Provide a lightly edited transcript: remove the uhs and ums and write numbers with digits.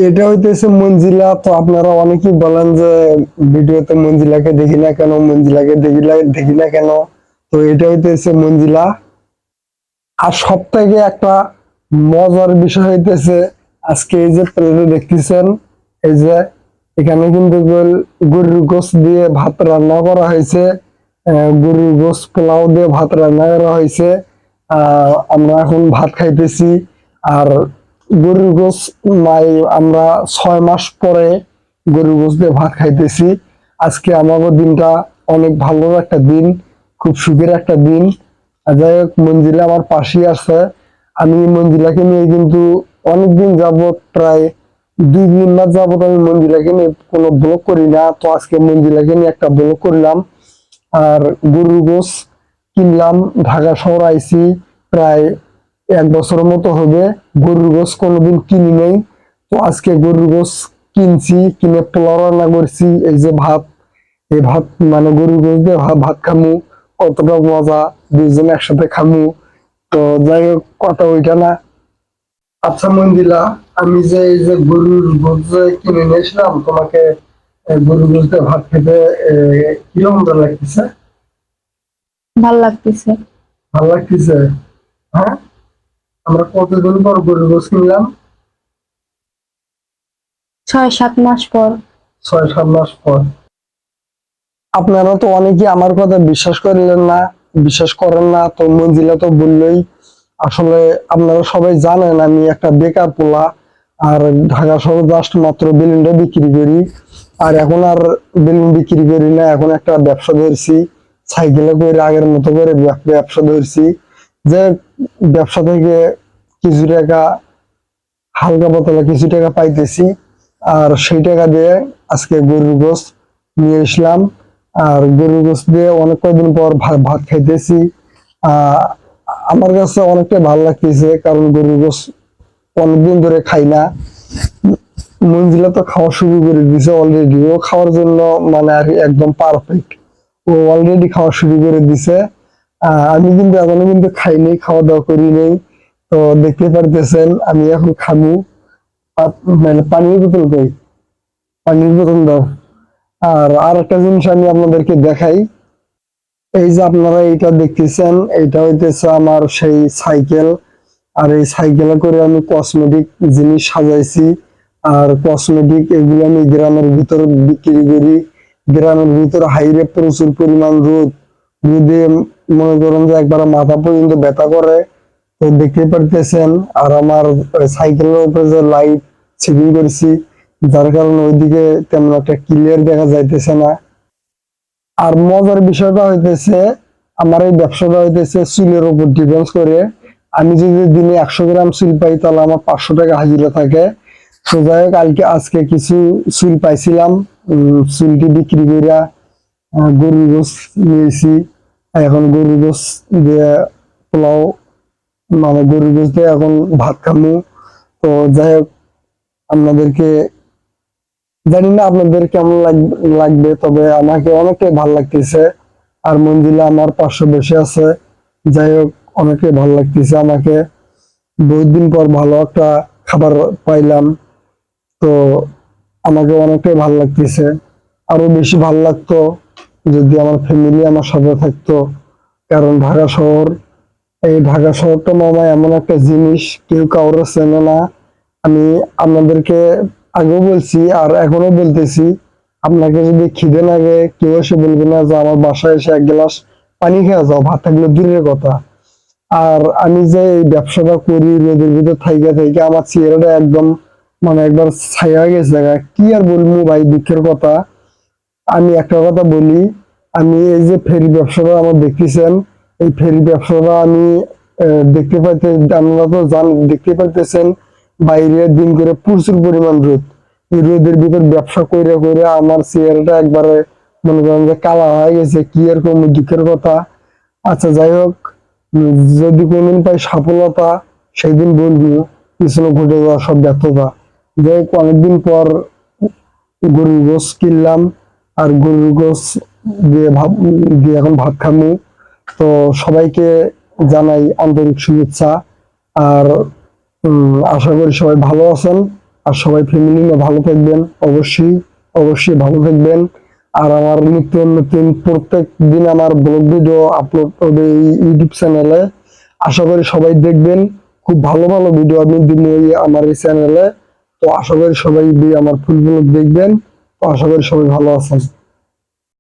এটা হইতেছে মঞ্জিলা। তো আপনারা অনেকেই বলেন যে ভিডিওতে মঞ্জিলাকে দেখি না কেন, মঞ্জিলাকে দেখি না কেন। তো এটা হইতেছে মঞ্জিলা। আর সব থেকে একটা মজার বিষয় হইতেছে, আজকে এই যে প্লেটে দেখতেছেন, এই যে এখানে কিন্তু গরুর গোশত দিয়ে ভাত রান্না করা হয়েছে। গরুর গোশত পোলাও দিয়ে ভাত রান্না করা হয়েছে। আমরা এখন ভাত খাইতেছি। আর গরুর গোশত আমরা 6 মাস পরে গরুর গোশত দিয়ে ভাত খাইতেছি। আজকে আমাদের দিনটা অনেক ভালো একটা দিন, খুব সুখের একটা দিন। যাই হোক, মঞ্জিলা আমার পাশেই আছে। আমি মঞ্জিলাকে নিয়ে কিন্তু অনেকদিন যাবত, প্রায় 2 3 মাস যাবত আমি মঞ্জিলাকে নিয়ে কোনো ব্লগ করি না। তো আজকে মঞ্জিলাকে নিয়ে একটা ব্লগ করলাম। আর গরুর গোশত কিনলাম, ঢাকা শহর আইছি, প্রায় 1 বছরের মতো হবে। গরুর গোশত কোনোদিন কিনি নেই। তো আজকে গরুর গোশত কিনছি, কিনে পোলাও রান্না করছি। এই যে ভাত, এই ভাত মানে গরুর গোশত দিয়ে ভাত খামু, কতটা মজা, দুইজনে একসাথে খামু। তো যাই হোক, কথা ওইটা না। আচ্ছা মঞ্জিলা, আমি যে এই যে গরুর গোশত যে কিনে নিয়েছিলাম তোমাকে, গরুর গোশত দিয়ে ভাত খেতে কিরকম লাগতেছে? ভাল লাগতেছে। ভালো লাগতেছে? হ্যাঁ। আমরা কতদিন পর গরুর গোশত কিনলাম? 6 7 মাস পর। 6 7 মাস পর। আপনারা তো অনেকেই আমার কথা বিশ্বাস করেন না। তো মঞ্জিলা তো বললোই। আসলে আপনারা সবাই জানেন আমি একটা বেকার পোলা। আর ঢাকা শহর জাস্ট মাত্র বেলুনটা বিক্রি করি। আর এখন আর বেলুন বিক্রি করি না, এখন একটা ব্যবসা ধরছি। সাইকেলে করে আগের মতো করে ব্যবসা ধরছি। যে ব্যবসা থেকে কিছু টাকা, হালকা পাতলা কিছু টাকা পাইতেছি। আর সেই টাকা দিয়ে আজকে গরুর গোশত নিয়ে এসলাম। আর গরুর গোশত দিয়ে অনেক কয়েকদিন পর ভাত খাইতেছি। আহ আমার কাছে অনেকটা ভালো লাগতেছে, কারণ গরুর গোশত অনেকদিন ধরে খাই না। মঞ্জিলা তো খাওয়া শুরু করে দিছে অলরেডি, ও খাওয়ার জন্য মানে আর কি একদম পারফেক্ট। ও অলরেডি খাওয়া শুরু করে দিছে। আমি কিন্তু এখনো কিন্তু খাইনি, খাওয়া দাওয়া করি নেই। তো দেখতে পারতেছেন আমি এখন খাবো। মানে পানির বোতল কই, পানির বোতল দাও। আর একটা জিনিস আমি আপনাদেরকে দেখাই। এই যে আপনারা এইটা দেখতেছেন, এইটা হইতেছে আমার সেই সাইকেল। আর এই সাইকেলে করে আমি কসমেটিক জিনিস সাজাইছি। আর কসমেটিক এগুলো আমি গ্রামের ভিতর বিক্রি করি। গ্রামের ভিতর হাইরে প্রচুর পরিমাণ রোদ, রোদে মনে করেন যে একবার মাথা পর্যন্ত ব্যথা করে। তো দেখতে পারতেছেন। আর আমার সাইকেলের উপরে যে লাইট সেটিং করেছি, যার কারণে ওইদিকে তেমন একটা ক্লিয়ার দেখা যাইতেছে না। আর মজার বিষয়টা হইতেছে, আমার এই ব্যবসাটা হইতেছে চুলের উপর ডিপেন্ড করে। আমি যদি দিনে 100 গ্রাম চুল পাই, তাহলে আমার 500 টাকা হাজিরা থাকে। তো যাই হোক, আজকে কিছু চুল পাইছিলাম। চুলটি বিক্রি করিয়া গরুর গোশত নিয়েছি। এখন গরুর গোশত দিয়ে পোলাও, মানে গরুর গোশত দিয়ে এখন ভাত খামু। তো যাই হোক, আপনাদেরকে জানি না আপনাদের কেমন লাগবে, তবে আমাকে অনেকটাই ভালো লাগতেছে। আর মঞ্জিলা আমার পাশে বসে আছে। যাই হোক, অনেকটাই ভালো লাগতেছে আমাকে। বহুত দিন পর ভালো একটা খাবার পাইলাম। তো আমাকে অনেকটাই ভালো লাগতেছে। আরো বেশি ভালো লাগতো যদি আমার ফ্যামিলি আমার সাথে থাকতো। কারণ ঢাকা শহর, এই ঢাকা শহরটা মামা এমন একটা জিনিস, কেউ কাউরে চেনে না। আমি আপনাদেরকে আগেও বলছি আর এখনো বলতেছি, আপনাকে যদি খিদে লাগে, কেউ এসে বলবে না যে আমার বাসায় এসে 1 গ্লাস পানি খেয়ে যাও, ভাত থাকলে দূরের কথা। আর আমি যে এই ব্যবসাটা করি রোদের ভিতর থাইকা থাইকা আমার চেহারাটা একদম মানে একবার ছায়া গেছে। কি আর বলবো ভাই, দুঃখের কথা। আমি একটা কথা বলি, আমি এই যে ফেরি ব্যবসাটা আমার দেখতেছেন, এই ফেরি ব্যবসাটা আমি দেখতে পাইতে, আপনারা তো দেখতে পাইতেছেন, বাইরে দিন করে প্রচুর পরিমাণ রোদ। এই রোদের ভিতর ব্যবসা কইরা কইরা আমার চেহারাটা একবারে মনে করেন যে কালা হয়ে গেছে। কি আর কোন দুঃখের কথা। আচ্ছা যাই হোক, যদি কোনদিন পাই সফলতা, সেদিন বলবো পিছনে ঘটে যাওয়া সব ব্যর্থতা। যাই হোক, অনেকদিন পর গরুর গোশত কিনলাম। আর গরুর গোশত দিয়ে এখন ভাত খামু। তো সবাইকে জানাই আন্তরিক শুভেচ্ছা। আর আশা করি সবাই ভালো আছেন। আর সবাই ফ্যামিলি নিয়ে ভালো থাকবেন, অবশ্যই অবশ্যই ভালো থাকবেন। আর আমার নিত্য নতুন প্রত্যেক দিন আমার ব্লগ ভিডিও আপলোড হবে এই ইউটিউব চ্যানেলে। আশা করি সবাই দেখবেন, খুব ভালো ভালো ভিডিও আমি দিব আমার এই চ্যানেলে। তো আশা করি সবাই আমার ফুল ব্লগ দেখবেন। তো আশা করি সবাই ভালো আছেন।